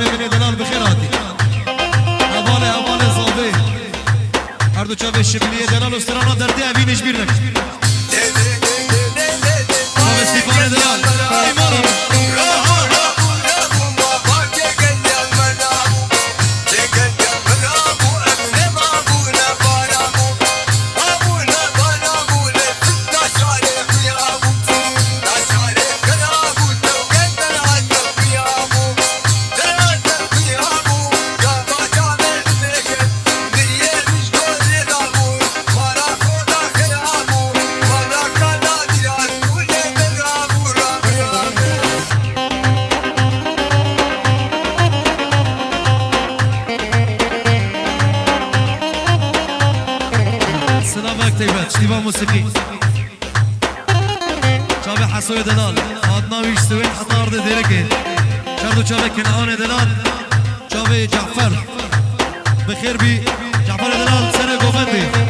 بني دلال بخيراتي هبالي صابي هردو چاوه شبلیه دلال و سرانا دردی اوینش بیر نکش چاوه سیفان دلال ایمانا اشتباه موسيقي شابه حسوي دلال عدنا ويش سوين حتى أرض ديركي شردو شابه كنعان دلال شابه جعفر بخير بي جعفر دلال سنة قوفندي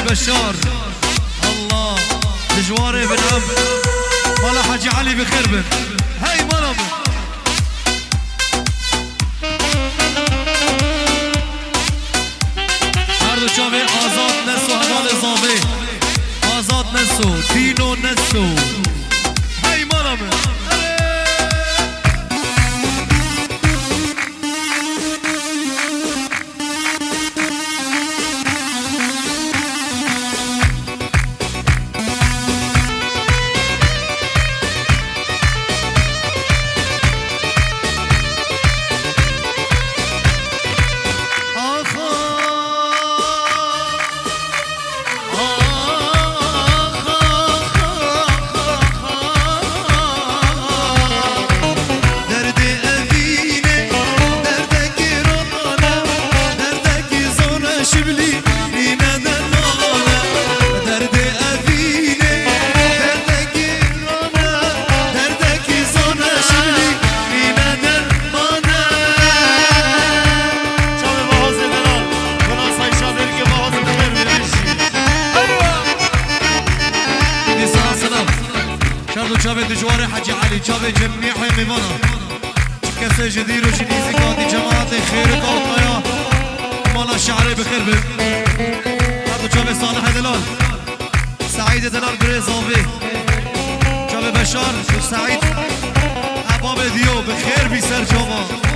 بشار الله بجواري بن أب مالا حاجي علي بخربن هاي مالا هردو شافي آزاد نسو هدال زابي آزاد نسو دينو نسو هاي مالا شابه دجواري حاجي علي شابه جميع ميمانا كسي جدير وشنيزي قاضي جماعة خير طاقيا مالا الشعري بخير بي هذا شابه صالح دلال سعيد دلال بريزابي شابه بشار وسعيد أباب ديو بخير بي سر جماعة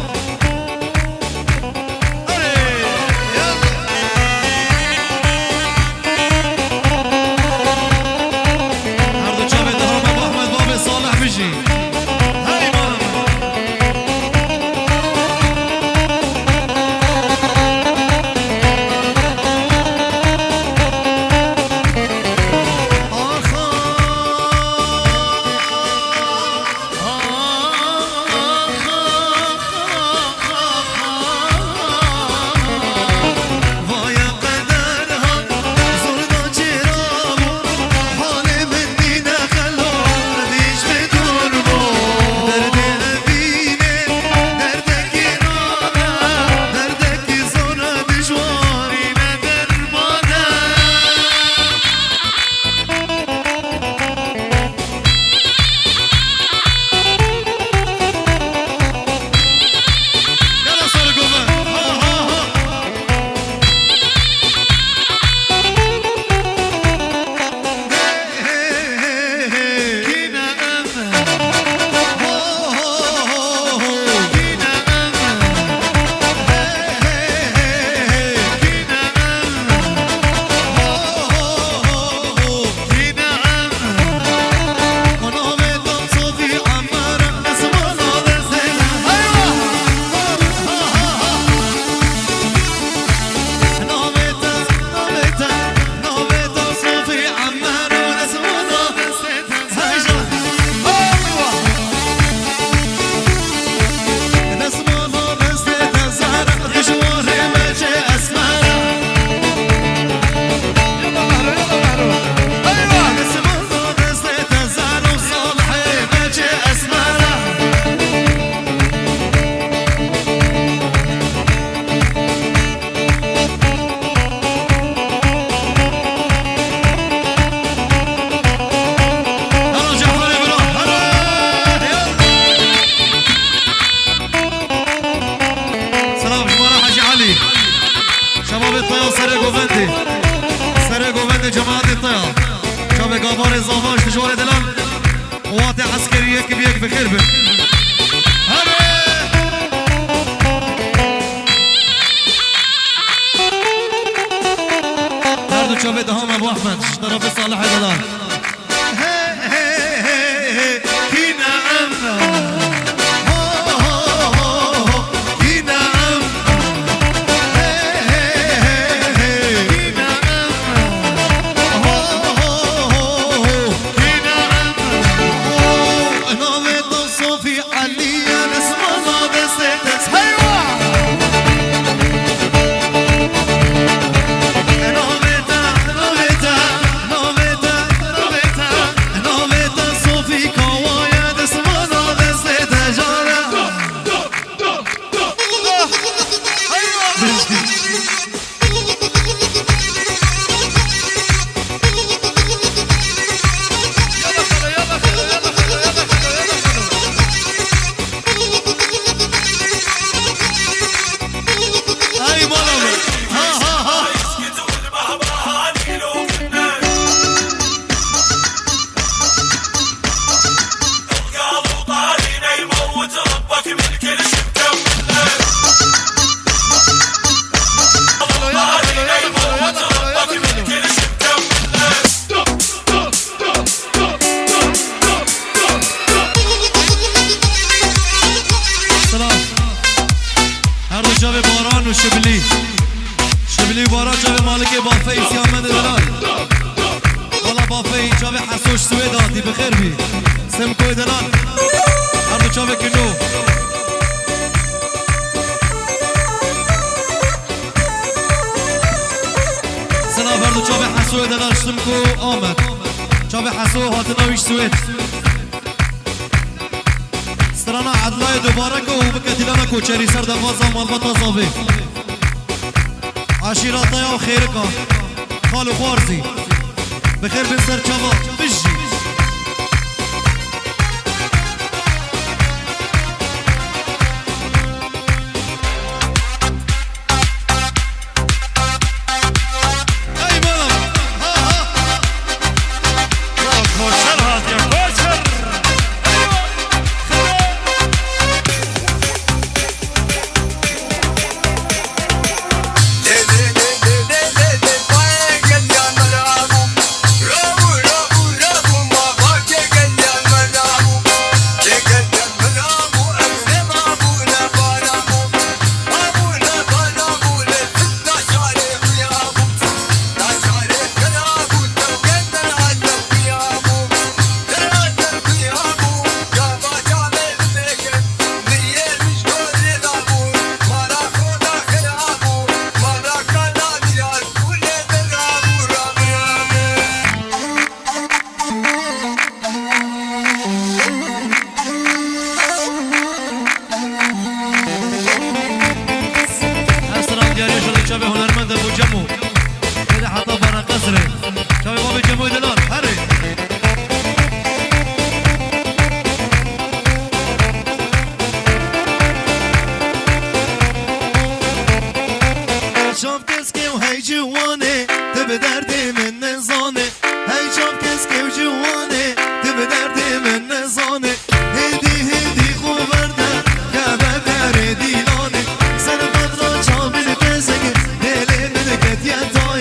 شاب طيا سر گووندی سر گووند جماعت طيا شاب گابار زاواش دجوار دلال قوات عسكرية كبيرك بخير بك هردو شاب دهام ابو احمد طرف صالح دلال شبلی بارا جاوی مالک بافی سیامد دلال والا بافی جاوی حسوش سویداتی بخیر بی سمکوی دلال هر دو جاوی کنو سلام هر دو جاوی حسوی دلال سمکو آمد جاوی حسو هاتناویش سوید سرانا عدلای دوباره که او بکتیلانا کوچری سر دفازا مالباتا زاوی عشیراتای و خیرکا خال و خوارزی بخیر بین سر چاوا بجی شبه هنرمند ابو جمو كده حطه برا قصره شبه بابي جمو دلال هري شوف كسكي وهي جواني تبي دردي من نزاني هي شوف كسكي وجواني تبي دردي من نزاني هدي هدي خوبرده كبه بردي لاني سر بدرا شامل كسكي يلا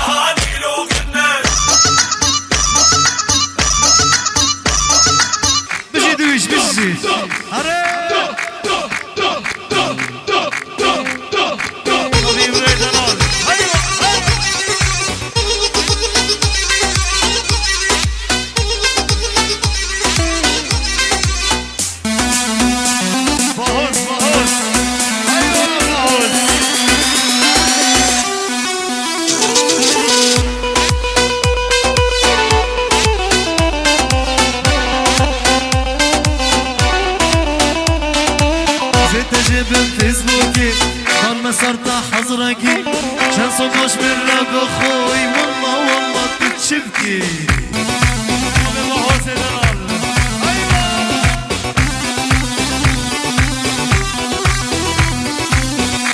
كانوا فيسبوكي ضل مسرت حضركي شان صدوش من رب اخوي والله والله تتشبكي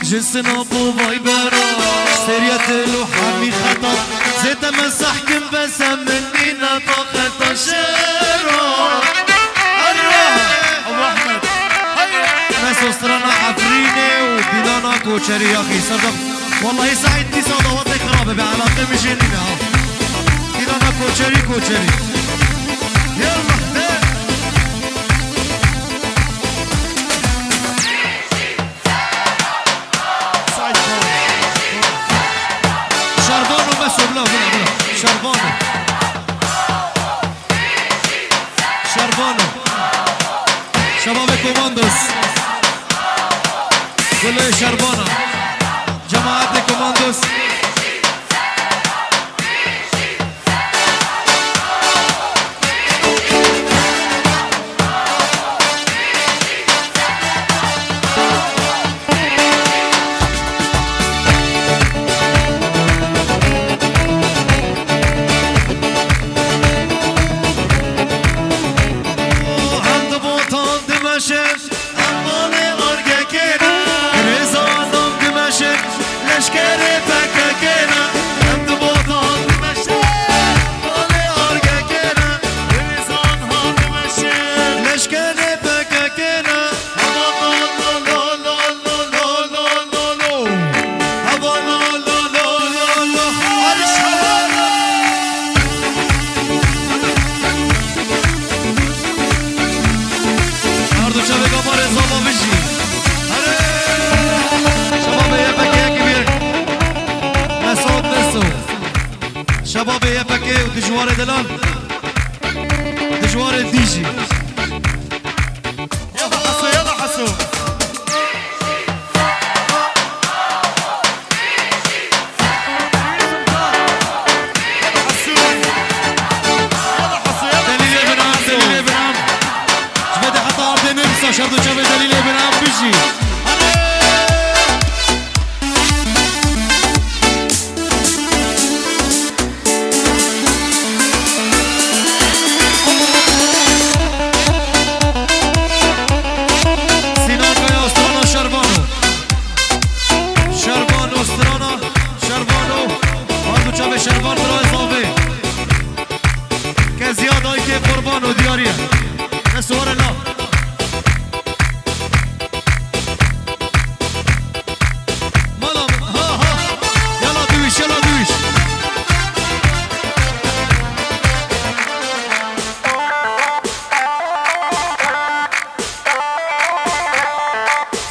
جسنا ابو بايبرا اشتريت له حامي خطر زيت مسحكم بس مني نطاقة الشارع ابو احمد ناس وسطرنا عفريني وديلانا كوشري يا اخي صدق والله سعيدني صدواتك خرابه بعلاقه مجنينه ديلانا كوشري يلا شربانو بس بلا شربانو شباب كوماندوس كله شربانه جماعة كوماندوس شباب يا بكي ودجوار دلال دجوار الديجي يلا حسو يلا حسو دليل ابن عم شبدي حتى عرض نمسا شردو شبه دليل ابن عم بيجي شربان برای صافی که زیاد هایی که قربان و دیاریه نسوار الله مالا ها یلا دویش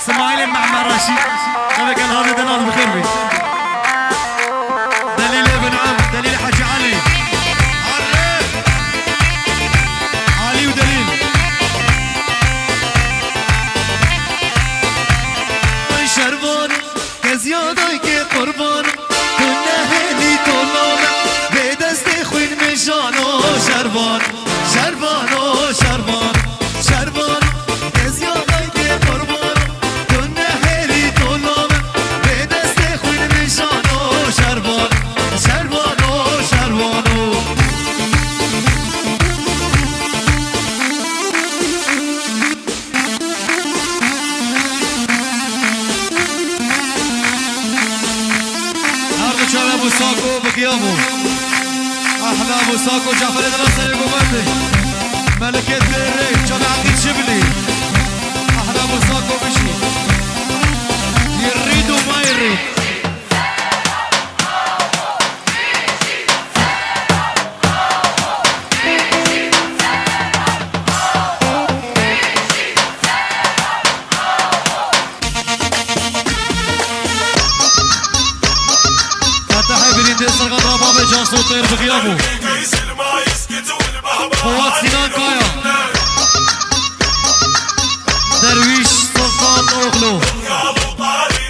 اسماعيل مع مراشي هذا كان هذا دلال بخير بي دليل حاج علي ودليل شربان كزيادة كي قربان كنا هني طلال بدست خوين مجانو شربان كزيادة كي قربان كنا هني طلال بدست خوين مجانو شربان ابو ساكو بقيامه احلى ابو ساكو جعفر الناصر قومته ملكة الريف جامع عقيد شبلي احلى ابو ساكو بشي يريد وما يريد طير بغيابه فوات سنان كايا درويش سلطان اوغلو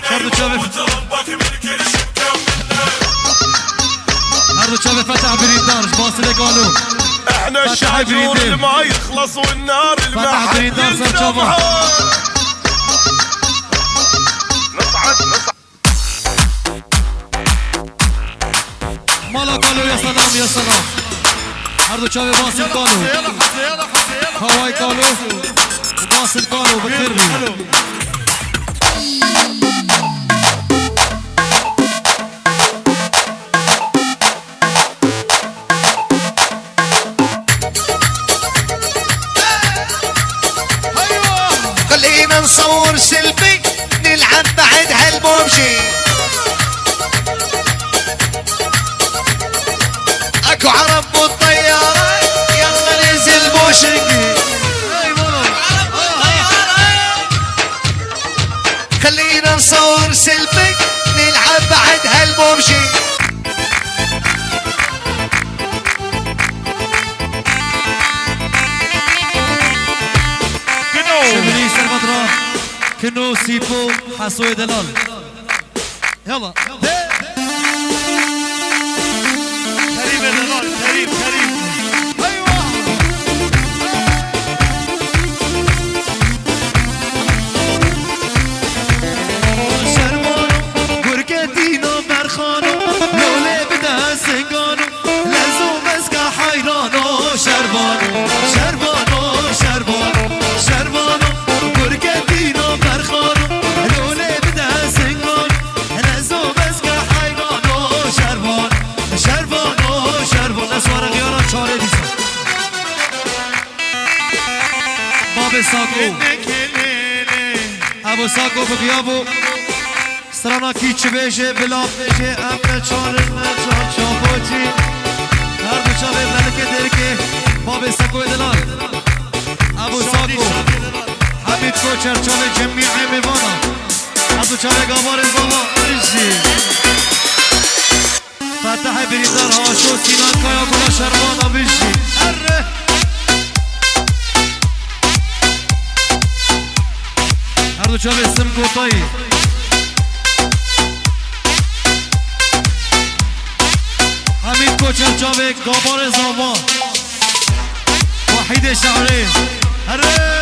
شردو شابه هردو شابه فتح بريندار باصله قالوا احنا الشعور اللي ما يخلص والنار اللي ما حد ينزلها نصعد مالا قالوا يا سلام يا سلام هردو شابه باصل قالوا هواي قالوا باصل قالوا بخير خلينا نصور سيلفي نلعب بعد هالبوبجي اكو عرب بالطيارة يلا ننزل بوشنقي خلينا نصور سيلفي نلعب بعد هالبوبجي شملي سلفادرا كنو سيبو حسوي دلال يلا كريم يا دلال كريم شرمانو گرگتینو برخانو لوله بده سنگانو لزو مسکا حیرانو شربانو شربانو شربانو شربانو گرگتینو برخانو لوله بده سنگانو لزو مسکا حیرانو شربانو شربانو شربانو نسوار غيارا چاره دیسا باب ساکو ابو ساکو بغیابو سرانا کی چه بیشه بلا بیشه امر چاره چار چاپوچی هر دو چاوه ملکه درکه باب ساکو دلال ابو ساکو حمید کوچر چاوه جمعی میوانا ابو چاوه گابار بابا ارشی فتح بریندار هاشو سینان کایا کلا شروانا بشی اره هر دو چاوه اسم کوتایی حمید کوچر چاوه گابار زاوان وحید شعره اره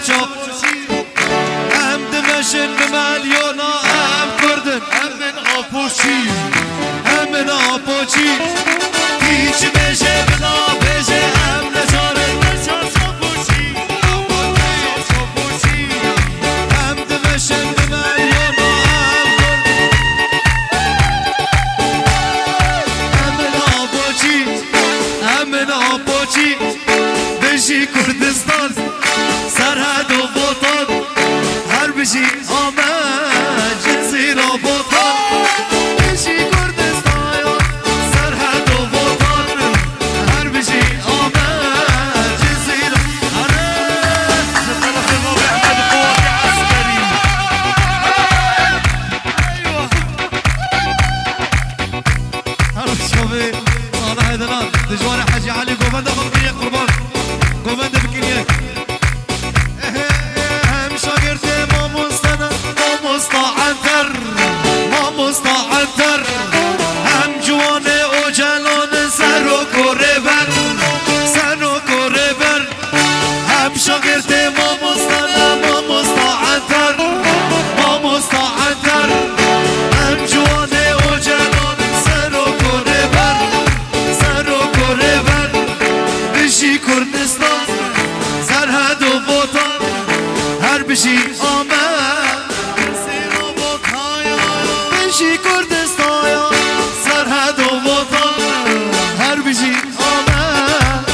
چاپ ام دمشن بمليونا ام كردن ام من آپوچی ام من آپوچی هیچ بشه بلا بشه ام نچاره نچار چاپوچی ام دمشن بمليونا ام من آپوچی ام من آپوچی بشی کردستان سرحد و وطن هر بشی آمد جنسی را وطن بشی کردستان سرحد و وطن هر بشی آمد جنسی را طرف الرابع احمد قوات عسكري ايوه هر شوفي صالح دلال دجوار حاجي علي قومنده بقية قربان قومنده بكنيك مستعنتر هم جوانه و جلان سر و کره بر هم شاگرد ما مستعنتر هم جوانه و جلان سر و کره بر بشی کردستان سرحد و وطن هر بشی آمد بشی کردستان سرحد و وطن هر بشی آمد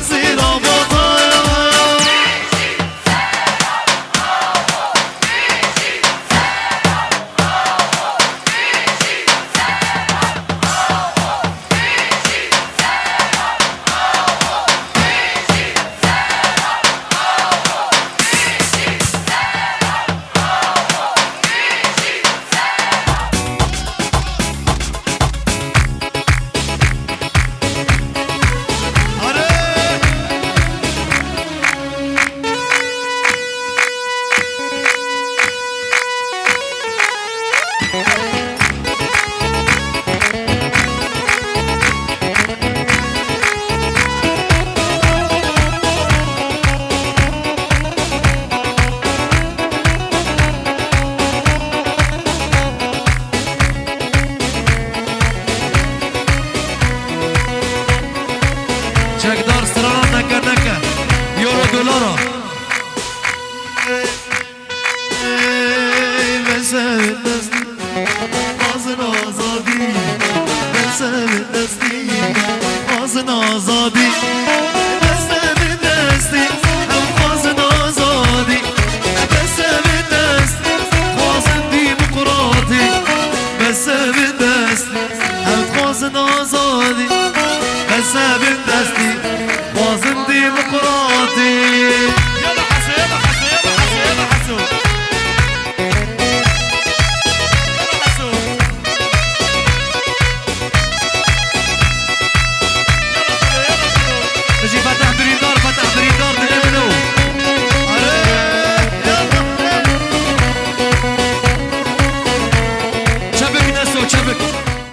زیرا وطن اه